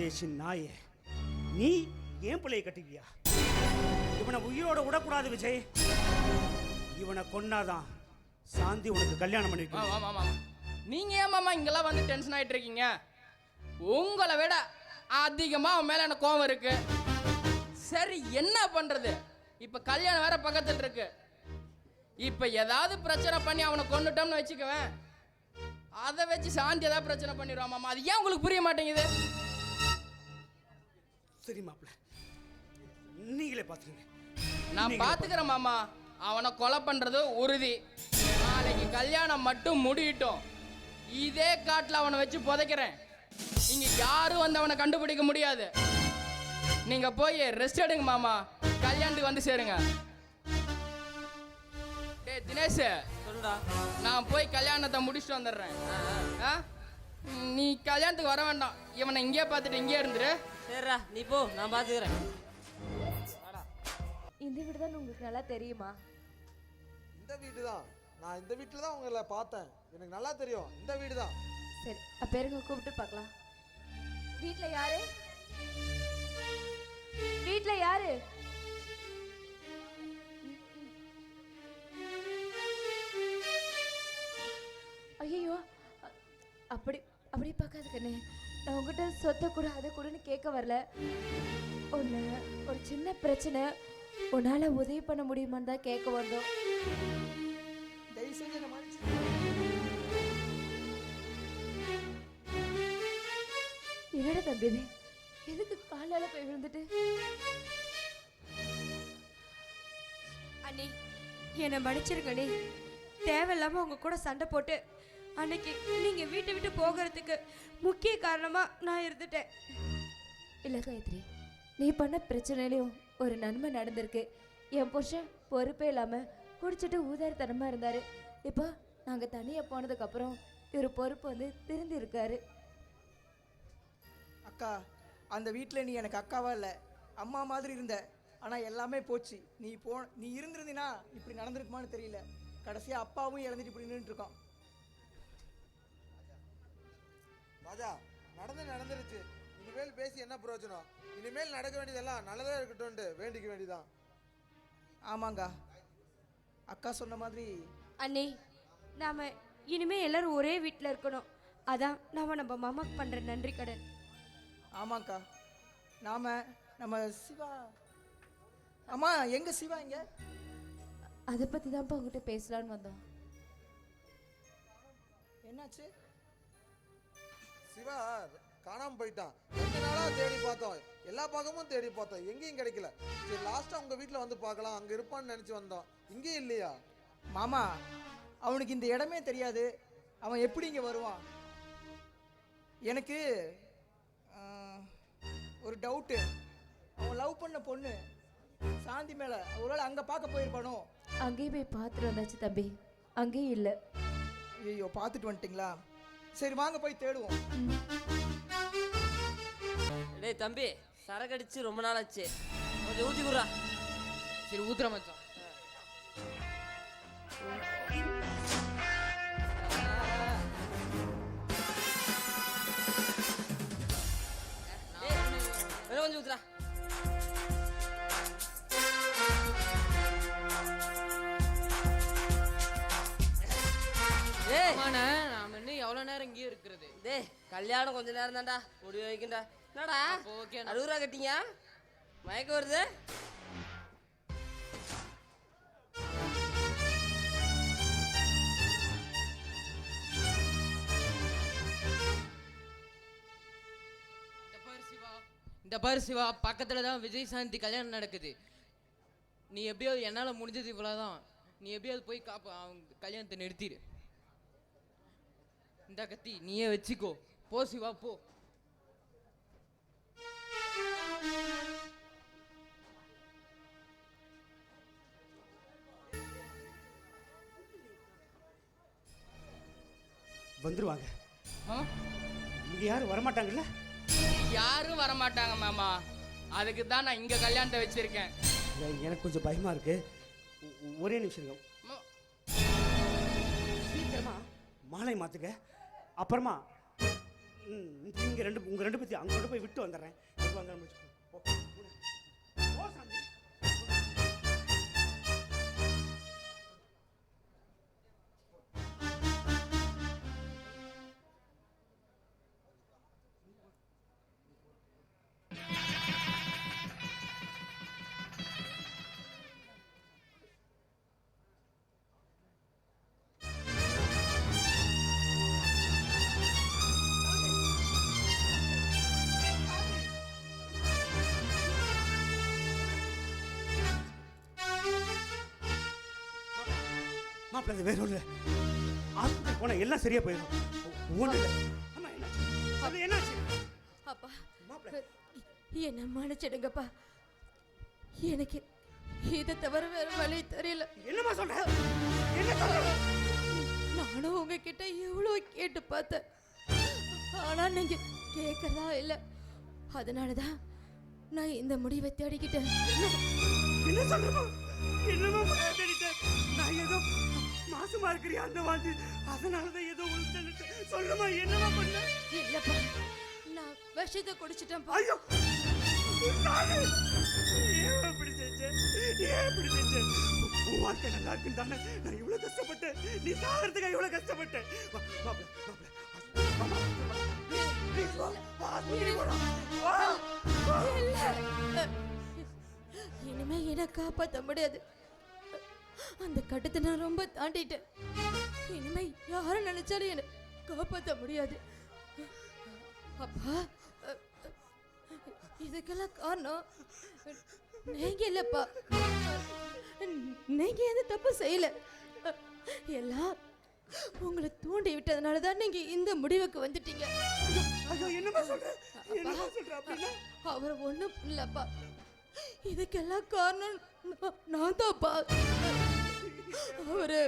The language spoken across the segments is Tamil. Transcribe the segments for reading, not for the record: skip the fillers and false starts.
பரதேசி நாயே, நீ ஏன் பிள்ளையை கட்டுவியா? இவனை உயிரோட விடக்கூடாது விஜய். இவனை கொன்னாதான் சாந்தி உனக்கு கல்யாணம் பண்ணிருக்கோம். நீங்க ஏன் மாமா இங்கெல்லாம் வந்து டென்ஷன் ஆயிட்டு இருக்கீங்க? உங்களை விட அதிகமா அவன் மேல எனக்கு கோவம் இருக்கு. சரி என்ன பண்றது? இப்ப கல்யாணம் வேற பக்கத்துல இருக்கு. இப்ப ஏதாவது பிரச்சனை பண்ணி அவனை கொண்டுட்டோம்னு வச்சுக்குவேன், அதை வச்சு சாந்தி ஏதாவது பிரச்சனை பண்ணிடுவான் மாமா. அது ஏன் உங்களுக்கு புரிய மாட்டேங்குது? சரி மாப்பிள்ள, நீங்களே பாத்துக்கங்க. நான் பாத்துக்கிறேன் மாமா. அவனை கொலை பண்றது உறுதி. நாளைக்கு கல்யாணம் மட்டும் முடியட்டும், இதே காட்டுல அவனை வச்சு புதைக்கிறேன். இங்க யாரும் வந்து அவனை கண்டுபிடிக்க முடியாது. நீங்க போய் ரெஸ்ட் எடுங்க மாமா, கல்யாணத்துக்கு வந்து சேருங்க. டேய் தினேஷ், சொல்லுடா. நான் போய் கல்யாணத்தை முடிச்சுட்டு வந்துடுறேன். நீ கல்யாணத்துக்கு வர வேண்டாம், இவனை இங்கேயே பார்த்துட்டு இங்கேயே இருந்துரு. சரிடா, நீ போ, நான் பார்த்துக்கிறேன். இந்த வீடு தான் உங்களுக்கு நல்லா தெரியுமா? இந்த வீடு தான். நான் இந்த வீட்டில் தான் உங்களை பார்த்தேன், எனக்கு நல்லா தெரியும். இந்த வீடு தான். சரி, அப்போ இருங்க, கூப்பிட்டு பார்க்கலாம். வீட்டில் யாரு? வீட்டில் யாரு? ஐயோ, அப்படி அப்படி பார்க்காது கண்ணே. நான் உங்ககிட்ட சொத்தை கூட அதை கூடன்னு கேட்க வரல. ஒன்று ஒரு சின்ன பிரச்சனை, உன்னால் உதவி பண்ண முடியுமான்னு தான் கேட்க வந்தோம். தயவு செஞ்சு என்ன மன்னிச்சு. என்னடா தம்பி இது? எதுக்கு காலால போய் விழுந்துட்டு? அண்ணி என்னை மன்னிச்சிருங்கண்ணே. தேவையில்லாம உங்க கூட சண்டை போட்டு அன்னைக்கு நீங்க வீட்டை விட்டு போகிறதுக்கு முக்கிய காரணமா நான் இருந்துட்டேன். இல்லை காயத்ரி, நீ பண்ண பிரச்சனையிலையும் ஒரு நன்மை நடந்திருக்கு. என் புருஷன் பொறுப்பே இல்லாமல் குடிச்சிட்டு ஊதாரித்தனமாக இருந்தார். இப்போ நாங்கள் தனியாக போனதுக்கப்புறம் இவர் பொறுப்பு வந்து திருந்தி இருக்காரு. அக்கா, அந்த வீட்டில் நீ எனக்கு அக்காவா இல்லை, அம்மா மாதிரி இருந்த. ஆனால் எல்லாமே போச்சு. நீ இருந்திருந்தீனா இப்படி நடந்திருக்குமான்னு தெரியல. கடைசியாக அப்பாவும் இழந்துட்டு இப்படி நின்றுட்டுருக்கான். ராஜா, நடந்துருச்சு. இனிமேல் பேசி என்ன பிரயோஜனம்? இனிமேல் நடக்க வேண்டியதெல்லாம் நல்லதாக இருக்கட்டும்னு வேண்டிக்க வேண்டியதான். ஆமாங்க, அக்கா சொன்ன மாதிரி. அண்ணி, நாம இனிமே எல்லாரும் ஒரே வீட்டில் இருக்கணும். அதான் நம்ம மாமாக்கு பண்ற நன்றி கடன். ஆமாக்கா, நம்ம சிவா. அம்மா, எங்க சிவா? இங்க அதை பற்றி தான்ப்பா உங்ககிட்ட பேசலான்னு வந்தோம். என்னாச்சு? சிவா காணாமல் போயிட்டான். 2 நாளாக தேடி பார்த்தோம், எல்லா பக்கமும் தேடி பார்த்தோம், எங்கேயும் கிடைக்கல. சரி, லாஸ்ட்டாக உங்கள் வீட்டில் வந்து பார்க்கலாம், அங்கே இருப்பான்னு நினச்சி வந்தோம். இங்கேயும் இல்லையா? மாமா, அவனுக்கு இந்த இடமே தெரியாது. அவன் எப்படி இங்கே வருவான்? எனக்கு ஒரு டவுட்டு. அவன் லவ் பண்ண பொண்ணு சாந்தி மேலே ஒருவேளை அங்கே பார்க்க போயிருப்பானோ? அங்கேயும் போய் பார்த்துட்டு வந்தாச்சு தம்பி, அங்கேயும் இல்லை. ஐயோ, பார்த்துட்டு வந்துட்டிங்களா? சரி, வாங்க போய் தேடுவோம். டேய் தம்பி, சரக்கு அடிச்சு ரொம்ப நாள் ஆச்சு, கொஞ்சம் ஊற்றி குடுறா. சரி ஊத்துற மச்சான். கொஞ்சம் ஊத்துறா. நாம இன்னும் எவ்வளவு நேரம் இங்கேயே இருக்கிறது? டேய், கல்யாணம் கொஞ்ச நேரம் தான்டா, முடிவு வைக்கின்றா. என்னடா 60 ரூபா கட்டிங்க, மயக்க வருது? இந்த பாரு சிவா, பக்கத்துல தான் விஜய் சாந்தி கல்யாணம் நடக்குது. நீ எப்படியாவது, என்னால் முடிஞ்சது இவ்வளோதான், நீ எப்படியாவது போய் அவங்க கல்யாணத்தை நிறுத்திடு. இந்த கத்தி நீயே வச்சுக்கோ. போ சிவா, போ. வந்துருவாங்க. இங்க யாரும் வரமாட்டாங்கல்ல? யாரும் வரமாட்டாங்க மாமா, அதுக்கு தான் நான் இங்க கல்யாணத்தை வச்சிருக்கேன். எனக்கு கொஞ்சம் பயமா இருக்கு. ஒரே நிமிஷம் இருங்க. சீக்கிரமா மாலை மாத்துங்க. அப்புறமா உங்க ரெண்டு பத்தி அங்க கொண்டு போய் விட்டு வந்துடுறேன். எப்போ வந்தாலும் முடிச்சுக்கோ. போ. போ சாந்தி. மாப்பிள்ள அது வேற ஒன்று ஆஸ்பத்திரி போனால் எல்லாம் சரியா போயிடும். ஒன்றும் இல்லை. அம்மா என்னாச்சு? அது என்னாச்சு? அப்பா மாப்பிள்ள என்ன மன்னிச்சிடுங்கப்பா. எனக்கு இதை தவிர வேற வழி தெரியல. என்னம்மா சொல்ற? என்ன சொல்ற? நானும் உங்ககிட்ட எவ்வளோ கேட்டு பார்த்தேன், ஆனா நீங்க கேட்கறதா இல்லை. அதனாலதான் நான் இந்த முடிவை தேடிக்கிட்டேன். என்ன சொல்றமா? என்னமா பண்ணிட்டேன்? நான் ஏதோ மாசமா இருக்கிறியா அந்த வாந்தி, அதனாலதான் ஏதோ உள்தள்ளிட்டு. சொல்லுமா என்னமா பண்ண? இல்லப்பா, நான் விஷத்தை குடிச்சிட்டேன்ப்பா. ஐயோ நானு ஏன் இப்படி செஞ்சேன்? ஏன் இப்படி செஞ்சேன்? உன் வாழ்க்கை நல்லா இருக்குன்னு தானே நான் இவ்வளவு கஷ்டப்பட்டேன். நீ சாகிறதுக்கு இவ்வளவு கஷ்டப்பட்டேன். இனிமே என்ன காப்பாற்ற முடியாது. அந்த கட்டத்தை நான் ரொம்ப தாண்டிட்டேன். இனிமே யாரும் நினைச்சாலும் என்ன காப்பாற்ற முடியாது. அப்பா, இதுக்கெல்லாம் காரணம் நீங்க இல்லப்பா. நீங்க எந்த தப்பு செய்யல. எல்லாம் உங்களை தூண்டி விட்டதுனாலதான் நீங்க இந்த முடிவுக்கு வந்துட்டீங்க. ஐயோ என்னமா சொல்ற? என்னமா சொல்ற? அப்படின்னா அவர் ஒண்ணும் இல்லப்பா. இதுக்கெல்லாம் காரணம் நான் தான்ப்பா. அவரு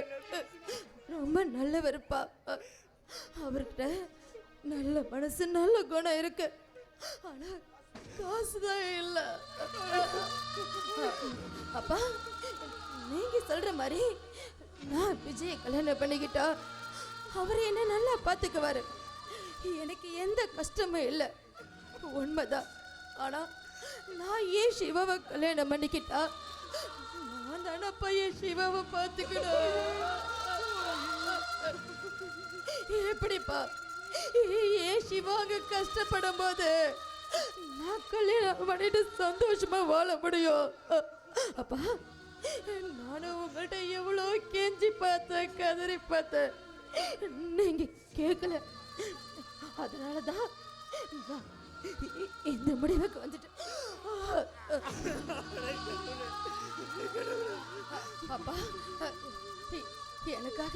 ரொம்ப நல்லவருப்பா. அவர்கிட்ட நல்ல மனசு நல்ல குணம் இருக்கு, ஆனா காசுதான் இல்ல. அப்பா, நீங்க சொல்ற மாதிரி நான் விஜய கல்யாணம் பண்ணிக்கிட்டா அவர் என்ன நல்லா பார்த்துக்குவாரு. எனக்கு எந்த கஷ்டமும் இல்லை, உண்மைதான். ஆனா நான் ஏன் சிவாவை கல்யாணம் பண்ணிக்கிட்டா நான் தானப்பா என் சிவாவை பார்த்துக்கணும். எப்படிப்பா ஏன் சிவாங்க கஷ்டப்படும் போது நான் கல்யாணம் பண்ணிட்டு சந்தோஷமா வாழ முடியும்? அப்பா, நானும் உங்கள்கிட்ட எவ்வளோ கெஞ்சி பார்த்தேன், கதறி பார்த்தேன், நீங்க கேட்கல. அதனாலதான் நான் இந்த முடிவுக்கு வந்துட்டேன். அப்பா, எனக்காக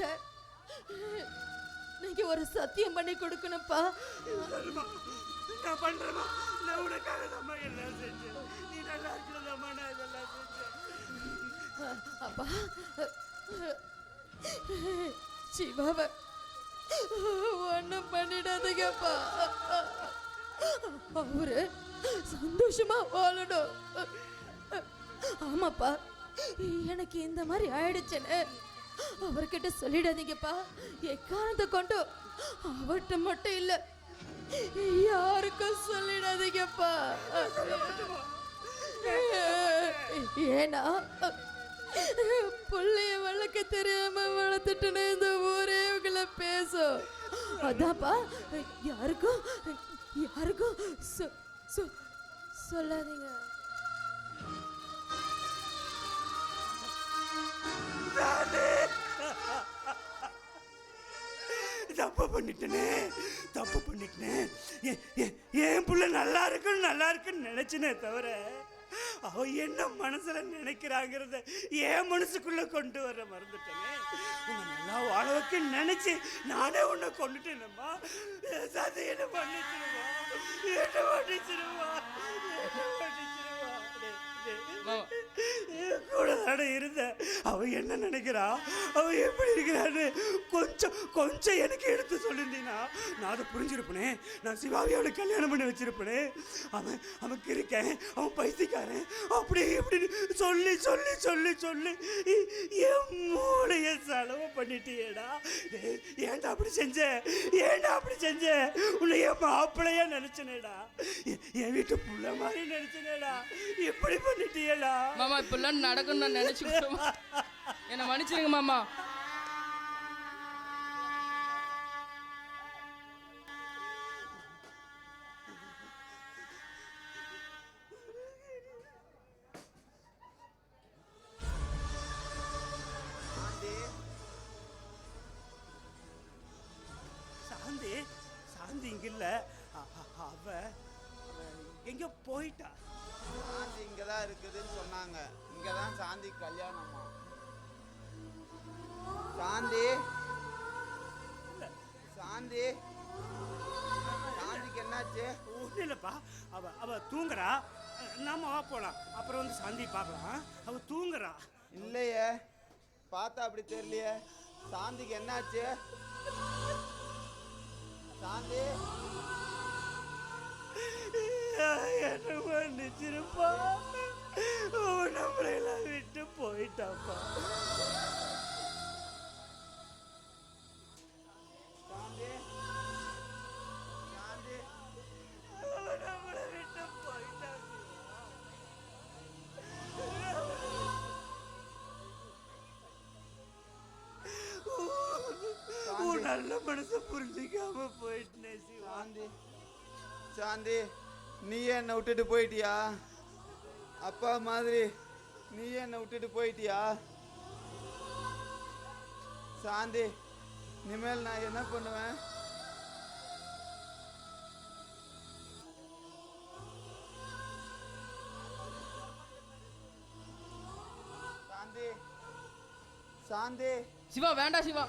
நீங்க ஒரு சத்தியம் பண்ணி கொடுக்கணும்ப்பா. நான் பண்றேமா, நான் உனக்காக தான் எல்லாம் செஞ்சேன். நீ நல்லா இருக்கிறதாமா நான் இதெல்லாம் செஞ்சேன். அப்பா, சிவாவை ஒன்றும் பண்ணிடாதீங்கப்பா. அவரு சந்தோஷமா வாழணும். ஆமாப்பா, எனக்கு இந்த மாதிரி ஆயிடுச்சுன்னு அவர்கிட்ட சொல்லிடாதீங்கப்பா. எக்காரணத்தை கொண்டு அவர்கிட்ட மட்டும் இல்ல, யாருக்கும் சொல்லிடாதீங்கப்பா. ஏன்னா புள்ளைய வளர்க்க தெரியாம வளர்த்துட்டுன்னு இந்த ஊரே உங்களை பேசும். அதான்ப்பா, யாருக்கும் யாருக்கும் சொல்லாதீங்க. தப்பு பண்ணிட்டேனே, தப்பு பண்ணிட்டேன். என் புள்ள நல்லா இருக்குன்னு நினைச்சனே தவிர அவ என்ன மனசுல நினைக்கிறாங்கிறத என் மனசுக்குள்ள கொண்டு வர மறந்துட்டேனே. உன்னை நல்லா வாழ வைக்க நினைச்சு நானே உன்னை கொண்டுட்டேனம்மா. சாதி என்ன பண்ணிச்சிருவா, என்ன பண்ணிச்சிருவா, என்ன பண்ணிச்சிருவா. கூட தானே இருந்த. அவ என்ன நினைக்கிறா, அவ எப்படி இருக்கிறான்னு கொஞ்சம் கொஞ்சம் எனக்கு எடுத்து சொல்லியிருந்தீங்கன்னா நான் அதை புரிஞ்சிருப்பேனே. நான் சிவாவியோட கல்யாணம் பண்ணி வச்சிருப்பேனே. அவன் இருக்கேன், அவன் பைத்தியக்காரன், அப்படி இப்படின்னு சொல்லி சொல்லி சொல்லி சொல்லி என் மூளைய செலவு பண்ணிட்டியேடா. ஏன்டா அப்படி செஞ்ச, ஏன்டா அப்படி செஞ்ச? உன்னை என் மாப்பிள்ளையா நினைச்சனேடா, என் வீட்டு புள்ள மாதிரி நினைச்சனேடா. எப்படி பண்ணிட்டியேடா மாமா? இப்பெல்லாம் நடக்கும் நான் நினைச்சுக்கிட்டோம். என்னை மன்னிச்சிருங்க மாமா. சாந்தி சாந்தி இங்க இல்ல. அவ எங்க போயிட்டா? சாந்தி இங்கே தான் இருக்குதுன்னு சொன்னாங்க. இங்கே தான் சாந்தி கல்யாணமா? சாந்தி சாந்தி சாந்திக்கு என்னாச்சு? ஒன்றும் இல்லைப்பா, அவ தூங்குறா. நாம வா போலாம், அப்புறம் வந்து சாந்தி பார்க்கலாம். அவ தூங்குறா. இல்லையே, பார்த்தா அப்படி தெரியலையே. சாந்திக்கு என்னாச்சு? சாந்தி என்ன மன்னிச்சிருப்பா, நம்மளையெல்லாம் விட்டு போயிட்டாப்பா. சாந்தி சாந்தி நம்மளை விட்டு போயிட்டா. நல்ல மனசை புரிஞ்சிக்காம போயிட்டேன் சிவா. சாந்தி சாந்தி நீ என்னை விட்டுட்டு போயிட்டியா? அப்பா மாதிரி நீ என்னை விட்டுட்டு போயிட்டியா? சாந்தி இனிமேல் நான் என்ன பண்ணுவேன்? சாந்தி சாந்தி சிவா வேண்டாம் சிவா.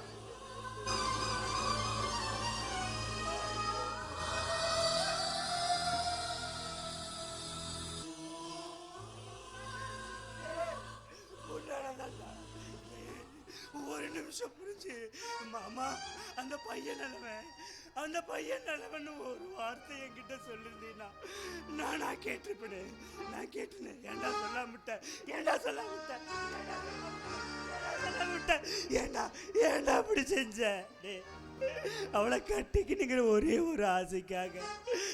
ஒரு நிமிஷம் புரிஞ்சு மாமா, அந்த பையன் நிலவன்னு ஒரு வார்த்தை என்கிட்ட சொல்லிருந்தீங்கன்னா நான் கேட்டிருப்பேன். நான் கேட்டேன். ஏண்டா சொல்லாம ஏண்டா அப்படி செஞ்ச? அவளை கட்டிக்கினுங்கிற ஒரே ஒரு ஆசைக்காக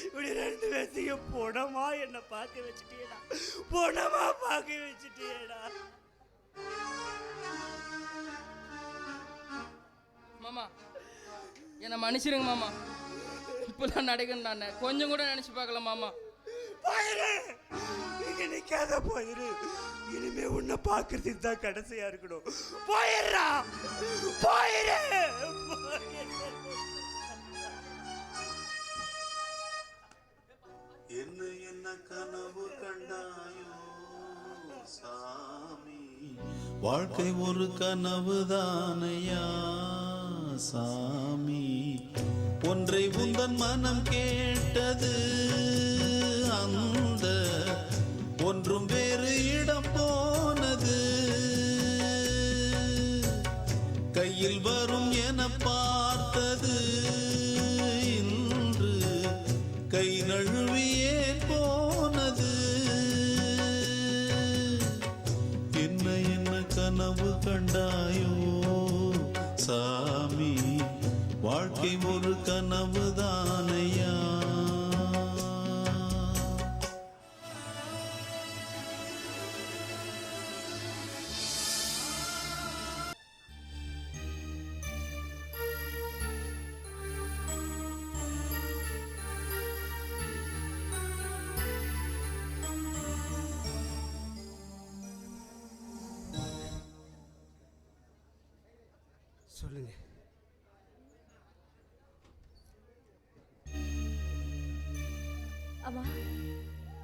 இப்படி ரெண்டு பேர்த்தையும் பொணமா என்னை பார்க்க வச்சுட்டியேடா. மாமா என்னை மன்னிச்சிருங்க மாமா. இப்பெல்லாம் நடக்குன்னு நான் கொஞ்சம் கூட நினைச்சு பார்க்கல மாமா. போயிரு, இங்க நிக்காத போயிரு. இனிமே உன்னை பார்க்கறதுக்கு தான் கடைசியா இருக்கணும். போயிடுறா, போயிரு. என்ன கனவு கண்டாயோ சாமி, வாழ்க்கை ஒரு கனவுதானையா சாமி. ஒன்றை உந்தன் மனம் கேட்டது, அந்த ஒன்றும் வேறு இடம் போனது. கையில் வரும் என பார்த்தது, இன்று கை நழுவியே போனது. என்ன கனவு கண்டாயோ சாமி, வாழ்க்கை ஒரு கனவுதானையா. சொல்லுங்க. அம்மா,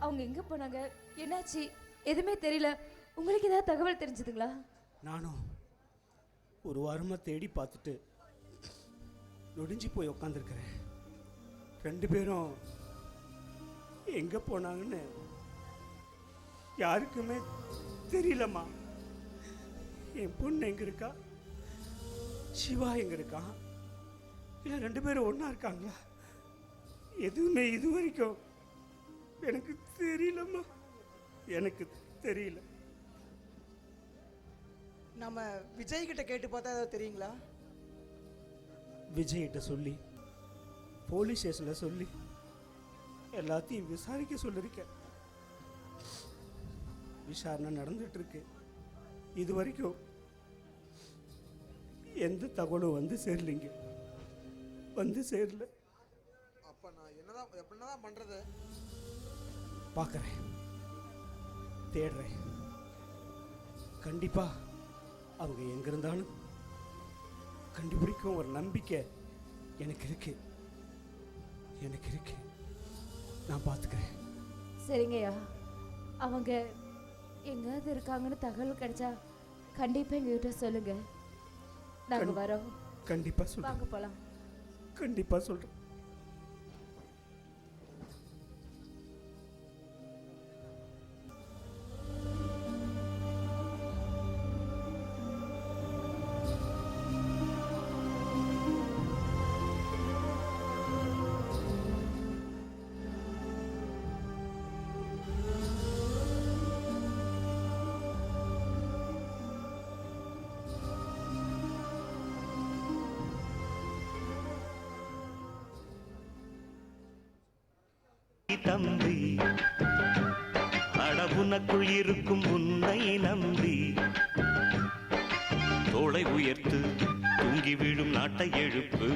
அவங்க எங்க போனாங்க? என்னாச்சு? எதுவுமே தெரியல. உங்களுக்கு ஏதாவது தகவல் தெரிஞ்சதுங்களா? நானும் ஒரு வாரமாக தேடி பார்த்துட்டு நொடிஞ்சு போய் உக்காந்துருக்கிறேன். ரெண்டு பேரும் எங்கே போனாங்கன்னு யாருக்குமே தெரியலம்மா. என் பொண்ணு எங்க இருக்கா, சிவா எங்க இருக்கான், இல்லை 2 பேரும் ஒன்றா இருக்காங்களா? எதுவுமே இது வரைக்கும் எனக்கு தெரியலம்மா, எனக்கு தெரியல. நம்ம விஜய் கிட்ட கேட்டு பார்த்தா ஏதாவது தெரியுங்களா? விஜய்கிட்ட சொல்லி போலீஸ் ஸ்டேஷனில் சொல்லி எல்லாத்தையும் விசாரிக்க சொல்லியிருக்கேன். விசாரணை நடந்துட்டு இருக்கு. இது வரைக்கும் எந்த தகவலும் வந்து சேரலைங்க, வந்து சேரல. அப்ப நான் என்னதான் பண்றது? பார்க்குறேன், தேடுறேன். கண்டிப்பா அவங்க எங்க இருந்தாலும் கண்டுபிடிக்கும் ஒரு நம்பிக்கை எனக்கு இருக்கு, எனக்கு இருக்கு. நான் பார்த்துக்கிறேன். சரிங்கய்யா, அவங்க எங்கேயாவது இருக்காங்கன்னு தகவல் கிடைச்சா கண்டிப்பாக எங்ககிட்ட சொல்லுங்க. நாங்கள் வரோம். கண்டிப்பாக சொல்கிறேன். வாங்க போகலாம். கண்டிப்பாக சொல்கிறேன். தம்பி, அடவுனக்குள் இருக்கும் உன்னை நம்பி தோளை உயர்த்து தூங்கி விழும் நாட்டை எழுப்பு,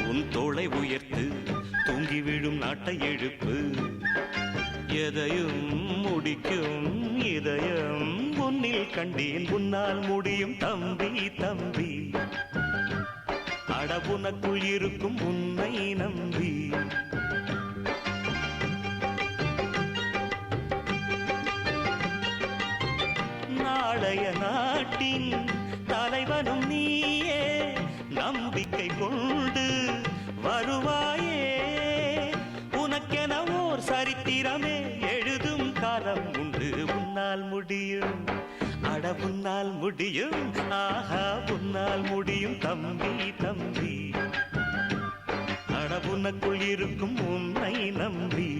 உன் தோளை உயர்த்து தூங்கி விழும் நாட்டை எழுப்பு. எதையும் முடிக்கும் இதயம் உன்னில் கண்டேன், உன்னால் முடியும் தம்பி தம்பி, அடவுனக்குள் இருக்கும் உன்னை நம்பி. நாளைய நாட்டின் தலைவனும் நீயே, நம்பிக்கை கொண்டு வருவாயே. உனக்கென ஓர் சரித்திரமே எழுதும் காலம் உண்டு, உன்னால் முடியும், அட உன்னால் முடியும், ஆஹா உன்னால் முடியும் தம்பி தம்பி, அட உனக்குள் இருக்கும் உன்னை நம்பி.